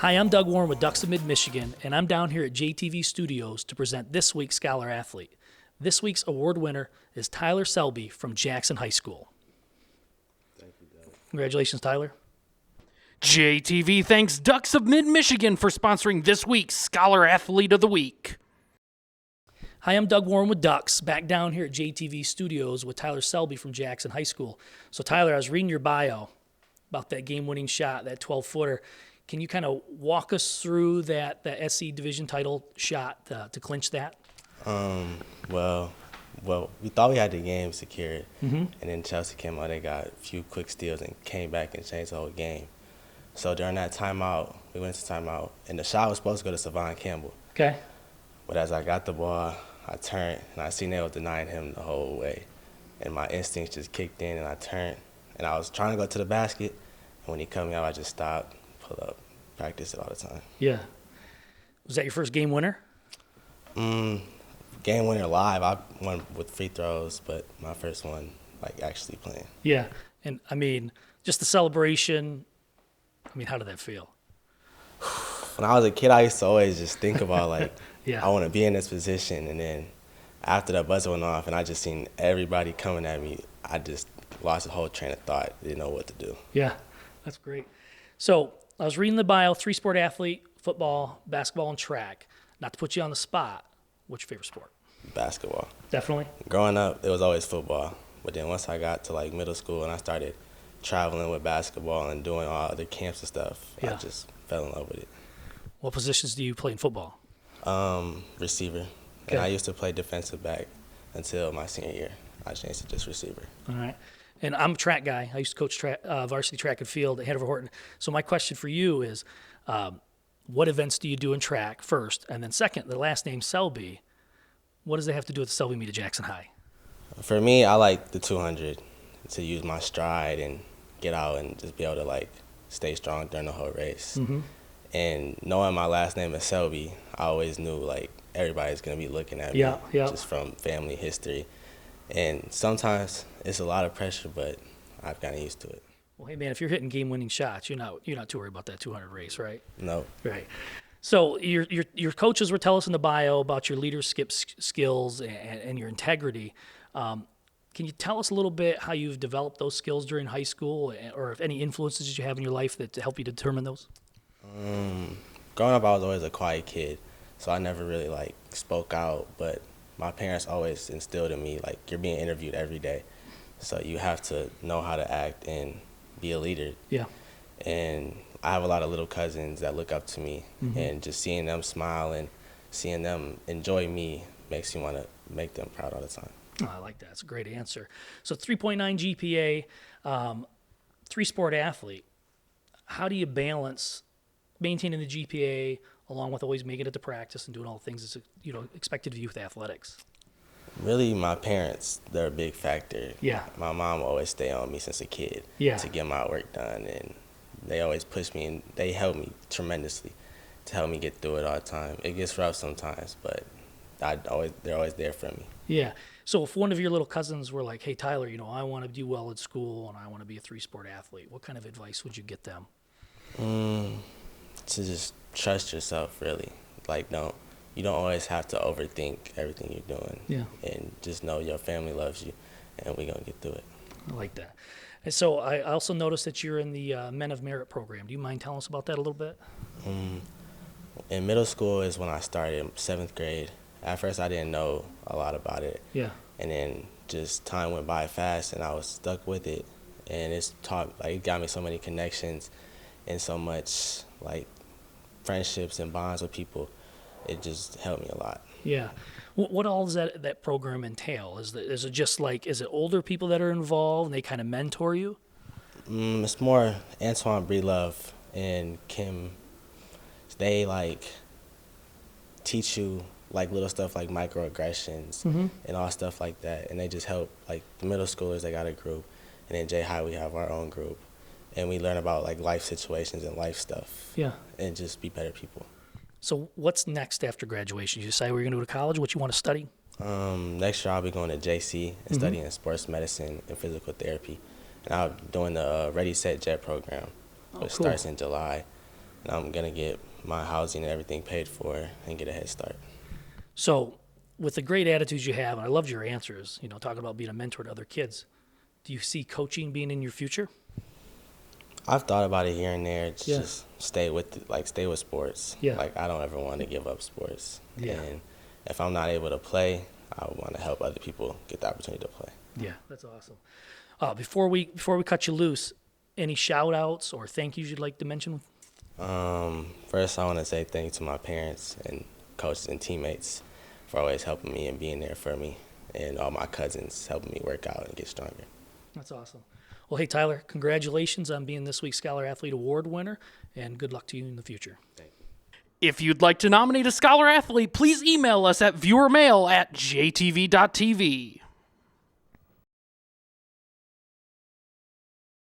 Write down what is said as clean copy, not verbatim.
Hi, I'm Doug Warren with Ductz of Mid-Michigan, and I'm down here at JTV Studios to present this week's Scholar Athlete. This week's award winner is Tyler Selby from Jackson High School. Thank you, Doug. Congratulations, Tyler. JTV thanks Ductz of Mid-Michigan for sponsoring this week's Scholar Athlete of the Week. Hi, I'm Doug Warren with Ductz, back down here at JTV Studios with Tyler Selby from Jackson High School. So, Tyler, I was reading your bio about that game-winning shot, that 12-footer. Can you kind of walk us through that SC Division title shot to clinch that? Well, we thought we had the game secured, and then Chelsea came out. They got a few quick steals and came back and changed the whole game. So during that timeout, we went to timeout, and the shot was supposed to go to Savon Campbell. Okay. But as I got the ball, I turned, and I seen they were denying him the whole way. And my instincts just kicked in, and I turned, and I was trying to go to the basket, and when he cut me out, I just stopped, pull up, practice it all the time. Yeah. Was that your first game winner? Game winner live. I won with free throws, but my first one, like, actually playing. Yeah. And, I mean, just the celebration, I mean, how did that feel? When I was a kid, I used to always just think about, like, Yeah. I want to be in this position. And then after that buzzer went off and I just seen everybody coming at me, I just lost the whole train of thought. Didn't know what to do. Yeah, that's great. So I was reading the bio, three-sport athlete, football, basketball, and track. Not to put you on the spot, what's your favorite sport? Basketball. Definitely? Growing up, it was always football. But then once I got to, like, middle school and I started traveling with basketball and doing all other camps and stuff, Yeah. I just fell in love with it. What positions do you play in football? Receiver. Okay. And I used to play defensive back until my senior year. I changed to just receiver. All right. And I'm a track guy. I used to coach varsity track and field at Hanover Horton. So my question for you is, what events do you do in track first? And then second, the last name Selby, what does that have to do with the Selby meet at Jackson High? For me, I like the 200 to use my stride and get out and just be able to, like, stay strong during the whole race. And knowing my last name is Selby, I always knew, like, everybody's going to be looking at me just from family history. And sometimes it's a lot of pressure, but I've gotten used to it. Well, hey, man, if you're hitting game-winning shots, you're not too worried about that 200 race, right? No. Right. So your coaches were telling us in the bio about your leadership skills and your integrity. Can you tell us a little bit how you've developed those skills during high school, or if any influences you have in your life that help you determine those? Growing up, I was always a quiet kid, so I never really, like, spoke out. But my parents always instilled in me, like, you're being interviewed every day, so you have to know how to act and be a leader. Yeah. And I have a lot of little cousins that look up to me, and just seeing them smile and seeing them enjoy me makes me want to make them proud all the time. Oh, I like that. It's a great answer. So 3.9 GPA, three-sport athlete. How do you balance maintaining the GPA along with always making it to practice and doing all the things that's expected of you with athletics? Really, my parents, they're a big factor. Yeah. My mom always stayed on me since a kid to get my work done, and they always push me, and they help me tremendously to help me get through it all the time. It gets rough sometimes, but they're always there for me. Yeah. So if one of your little cousins were like, hey, Tyler, I want to do well at school and I want to be a three-sport athlete, what kind of advice would you get them? To just trust yourself, really. Like, you don't always have to overthink everything you're doing. Yeah. And just know your family loves you, and we're going to get through it. I like that. And so I also noticed that you're in the Men of Merit program. Do you mind telling us about that a little bit? In middle school is when I started, 7th grade. At first, I didn't know a lot about it. Yeah. And then just time went by fast, and I was stuck with it. And it got me so many connections and so much, like, friendships and bonds with people. It just helped me a lot. Yeah. What all does that program entail? Is it just like, is it older people that are involved and they kind of mentor you? It's more Antoine Breelove and Kim. They, like, teach you, like, little stuff like microaggressions and all stuff like that. And they just help, like, the middle schoolers, they got a group. And then J-High, we have our own group. And we learn about, like, life situations and life stuff. Yeah. And just be better people. So what's next after graduation? You decide where you're going to go to college, what you want to study? Next year I'll be going to JC and studying sports medicine and physical therapy. And I'm doing the Ready, Set, Jet program, which starts in July. and I'm going to get my housing and everything paid for and get a head start. So with the great attitudes you have, and I loved your answers, talking about being a mentor to other kids, do you see coaching being in your future? I've thought about it here and there. Yeah. Just stay with sports. Yeah. Like, I don't ever want to give up sports. Yeah. And if I'm not able to play, I want to help other people get the opportunity to play. Yeah, that's awesome. Before we cut you loose, any shout outs or thank yous you'd like to mention? First, I want to say thank you to my parents and coaches and teammates for always helping me and being there for me, and all my cousins helping me work out and get stronger. That's awesome. Well, hey, Tyler, congratulations on being this week's Scholar Athlete Award winner, and good luck to you in the future. Thank you. If you'd like to nominate a Scholar Athlete, please email us at viewermail@jtv.tv.